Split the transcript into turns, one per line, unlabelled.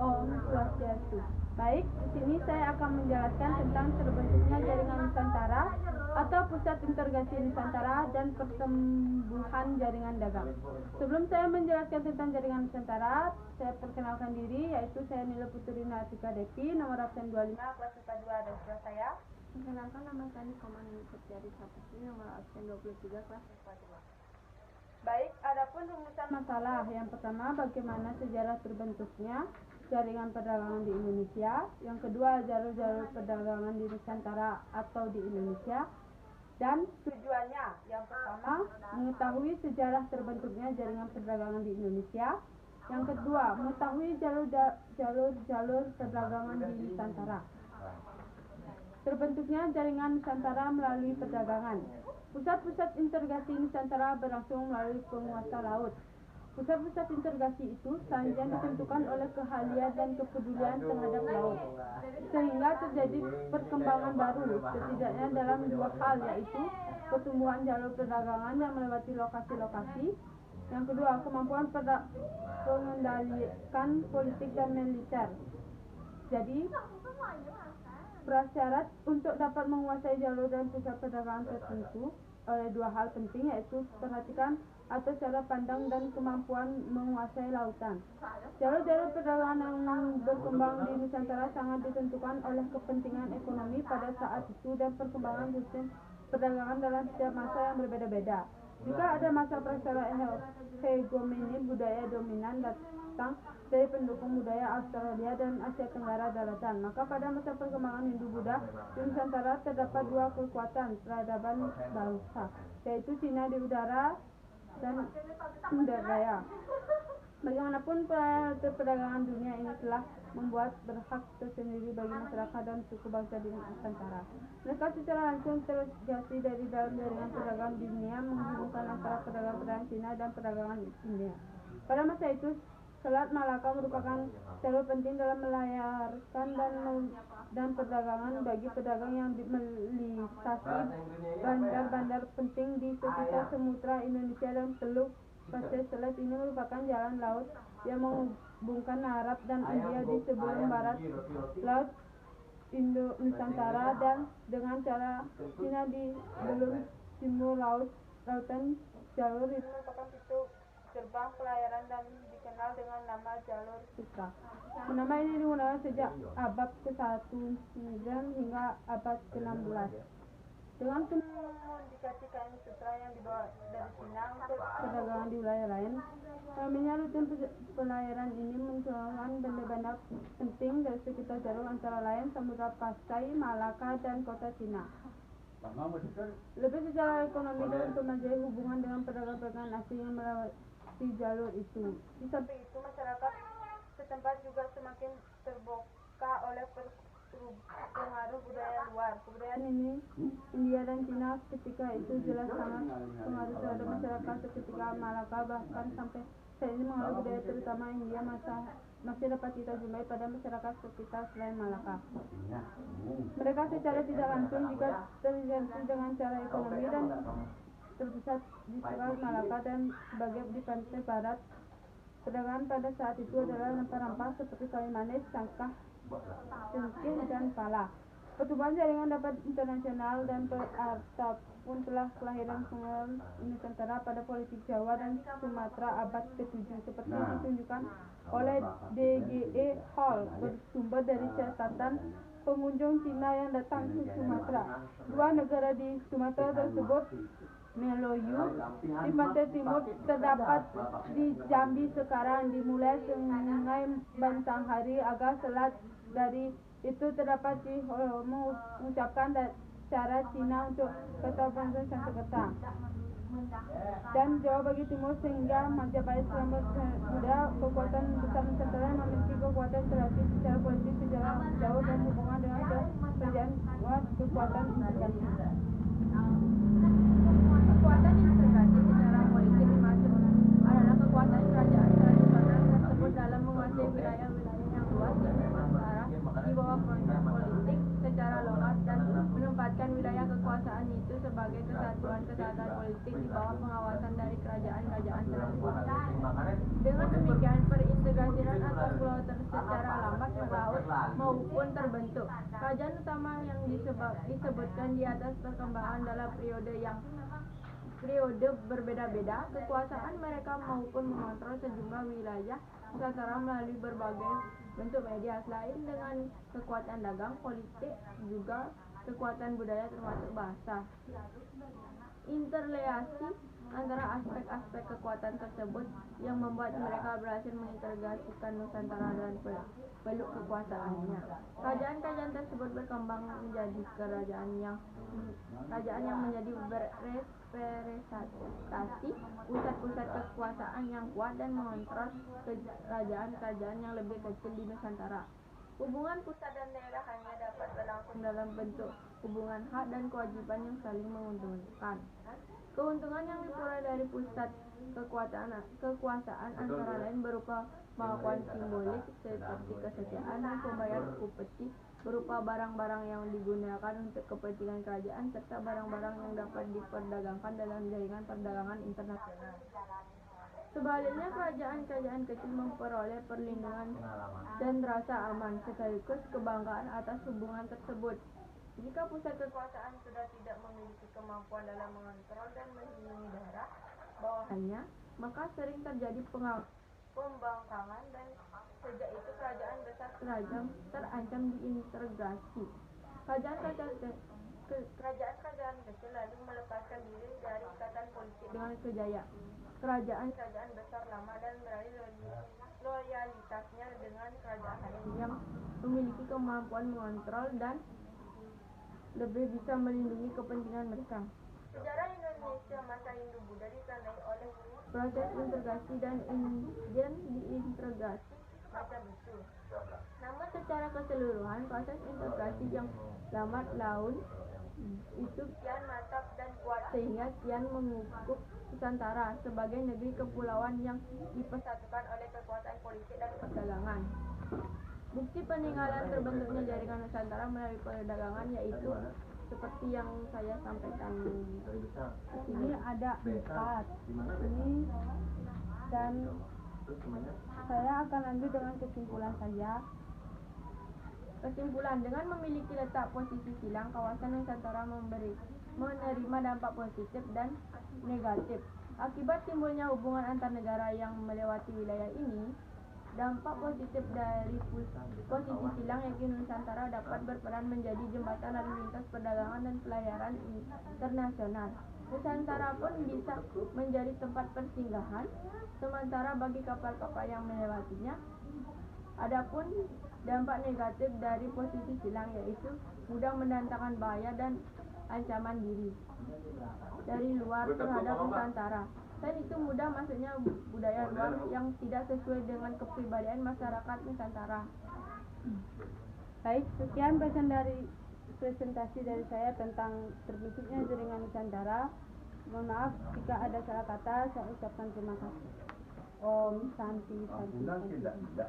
Om Swastiastu. Baik, di sini saya akan menjelaskan tentang terbentuknya jaringan Nusantara atau pusat integrasi Nusantara dan pertumbuhan jaringan dagang. Sebelum saya menjelaskan tentang jaringan Nusantara, saya perkenalkan diri, yaitu saya Nila Putri Natika Depi, nomor absen 25, kelas IPA 2 dan sebelah saya.
Perkenalkan, nama saya Nikoman Septiadi Saputri, nomor absen 23, kelas IPA 2.
Baik, adapun rumusan masalah. Yang pertama, bagaimana sejarah terbentuknya jaringan perdagangan di Indonesia. Yang kedua, jalur-jalur perdagangan di Nusantara atau di Indonesia. Dan tujuannya. Yang pertama, mengetahui sejarah terbentuknya jaringan perdagangan di Indonesia. Yang kedua, mengetahui jalur-jalur perdagangan di Nusantara. Terbentuknya jaringan Nusantara melalui perdagangan. Pusat-pusat integrasi Nusantara berlangsung melalui penguasa laut. Pusat-pusat integrasi itu selanjutnya ditentukan oleh keahlian dan kepedulian terhadap laut, sehingga terjadi perkembangan baru, setidaknya dalam dua hal, yaitu pertumbuhan jalur perdagangan yang melewati lokasi-lokasi. Yang kedua, kemampuan mengendalikan politik dan militer. Jadi, prasyarat untuk dapat menguasai jalur dan pusat perdagangan tertentu oleh dua hal penting, yaitu perhatikan atau cara pandang dan kemampuan menguasai lautan. Jalur-jalur perdagangan yang berkembang di Nusantara sangat ditentukan oleh kepentingan ekonomi pada saat itu dan perkembangan sistem perdagangan dalam setiap masa yang berbeda-beda. Jika ada masa prasyarat hegemoni budaya dominan datang dari pendukung budaya Australia dan Asia Tenggara daratan, maka pada masa perkembangan Hindu-Buddha di Nusantara terdapat dua kekuatan peradaban bangsa, yaitu Cina di udara dan India. Bagaimanapun, perdagangan dunia ini telah membuat berhak tersendiri bagi masyarakat dan suku bangsa di Nusantara. Mereka secara langsung terasosiasi dari dalam jaringan perdagangan dunia, menghubungkan antara perdagangan Cina dan perdagangan India. Pada masa itu, Selat Malaka merupakan jalur penting dalam melayarkan dan perdagangan bagi pedagang yang melintasi bandar-bandar penting di sekitar Samudra Indonesia dan Teluk Pasir. Selat ini merupakan jalan laut yang menghubungkan Arab dan India di sebelah barat Laut Nusantara dan dengan cara Cina di belum timur lautan. Jalur itu merupakan pintu gerbang pelayaran dan dikenal dengan nama jalur sutra. Nama ini digunakan sejak abad ke-1 hingga abad ke-16. Dengan mendikasi kain sutra yang dibawa dari Cina untuk perdagangan di wilayah lain, ramainya rutin pelayaran ini menghubungkan bandar-bandar penting dari sekitar jalur, antara lain Samudra Pasai, Malaka, dan kota Cina. Lebih secara ekonomi dan untuk menjalin hubungan dengan pedagang-pedagang asing yang melewati jalur itu. Di samping itu, masyarakat setempat juga semakin terbuka oleh pengaruh budaya luar. Kebudayaan ini, India dan Cina ketika itu jelas sangat pengaruh terhadap masyarakat seketika Malaka, bahkan sampai saat ini mengaruh budaya terutama India masih dapat kita jumpai pada masyarakat sekitar selain Malaka. Mereka secara tidak langsung juga terlibat dengan cara ekonomi dan terpusat di Selat Malaka dan sebagai di pantai barat. Perdagangan pada saat itu adalah rempah-rempah seperti kayu manis, cangkah, cengkeh, dan pala. Pertumbuhan jaringan dapat internasional dan peradaban pun telah kelahiran Nusantara pada politik Jawa dan Sumatera abad ke-7, seperti yang ditunjukkan oleh D.G.E. Hall bersumber dari catatan pengunjung Cina yang datang ke Sumatera. Dua negara di Sumatera tersebut, Meloyu di pantai timur terdapat di Jambi sekarang, dimulai Sungai Batanghari agak selat dari itu terdapat di Holomo, mengucapkan cara Cina untuk kata bangsa Sanskerta dan Jawa bagi timur, sehingga Majapahit selama muda kekuatan besar Nusantara memiliki kekuatan strategis secara politik sejarah jauh dan hubungan dengan kerajaan kekuatan integrasi.
Kekuatan integrasi secara politik dimaksud adalah kekuatan kerajaan tersebut dalam menguasai wilayah-wilayah yang luas di Nusantara di bawah proses politik secara lokal dan menempatkan wilayah kekuasaan itu sebagai kesatuan politik di bawah pengawasan dari kerajaan-kerajaan tersebut. Dengan demikian, integrasiran atau pulau secara lambat melaut maupun terbentuk. Kerajaan utama yang disebutkan di atas perkembangan dalam periode berbeda-beda. Kekuasaan mereka maupun mengontrol sejumlah wilayah Nusantara melalui berbagai bentuk media. Selain dengan kekuatan dagang, politik, juga kekuatan budaya termasuk bahasa. Interrelasi antara aspek-aspek kekuatan tersebut yang membuat mereka berhasil mengintegrasikan Nusantara dan peluk kekuasaannya. Kerajaan-kerajaan tersebut berkembang menjadi kerajaan yang menjadi berepresentasi pusat-pusat kekuasaan yang kuat dan mengontrol kerajaan-kerajaan yang lebih kecil di Nusantara. Hubungan pusat dan daerah hanya dapat berlangsung dalam bentuk hubungan hak dan kewajiban yang saling menguntungkan. Keuntungan yang diperoleh dari pusat kekuasaan antara lain berupa pengakuan simbolik seperti kesetiaan dan pembayar upeti, berupa barang-barang yang digunakan untuk kepentingan kerajaan, serta barang-barang yang dapat diperdagangkan dalam jaringan perdagangan internasional. Sebaliknya, kerajaan-kerajaan kecil memperoleh perlindungan dan rasa aman, sekaligus kebanggaan atas hubungan tersebut. Jika pusat kekuasaan sudah tidak memiliki kemampuan dalam mengontrol dan melindungi daerah bawahannya, maka sering terjadi pembangkangan dan sejak itu kerajaan besar terancam diintegrasi. Kerajaan-kerajaan kecil lalu melepaskan diri dari ikatan politik dengan kerajaan besar lama dan meraih loyalitasnya dengan kerajaan lain yang memiliki kemampuan mengontrol dan lebih bisa melindungi kepentingan mereka. Sejarah Indonesia masa Hindu-Buddha ditandai oleh proses integrasi dan diintegrasi macam itu. Namun secara keseluruhan, proses integrasi yang lambat laun itu kian mantap dan kuat sehingga kian mengukuh Nusantara sebagai negeri kepulauan yang dipersatukan oleh kekuatan politik dan perdagangan. Bukti peninggalan terbentuknya jaringan Nusantara melalui perdagangan yaitu seperti yang saya sampaikan.
Ini ada 4 ini, dan saya akan lanjut dengan kesimpulan saja. Kesimpulan, dengan memiliki letak posisi silang, kawasan Nusantara menerima dampak positif dan negatif. Akibat timbulnya hubungan antar negara yang melewati wilayah ini, dampak positif dari posisi silang yaitu Nusantara dapat berperan menjadi jembatan lalu lintas perdagangan dan pelayaran internasional. Nusantara pun bisa menjadi tempat persinggahan sementara bagi kapal-kapal yang melewatinya. Adapun dampak negatif dari posisi silang yaitu mudah mendatangkan bahaya dan ancaman diri dari luar terhadap Nusantara. Selain itu mudah masuknya budaya luar yang tidak sesuai dengan kepribadian masyarakat Nusantara. Baik, sekian presentasi dari saya tentang terbentuknya jaringan Nusantara. Mohon maaf jika ada salah kata, saya ucapkan terima kasih. Om Santi Santi Santi.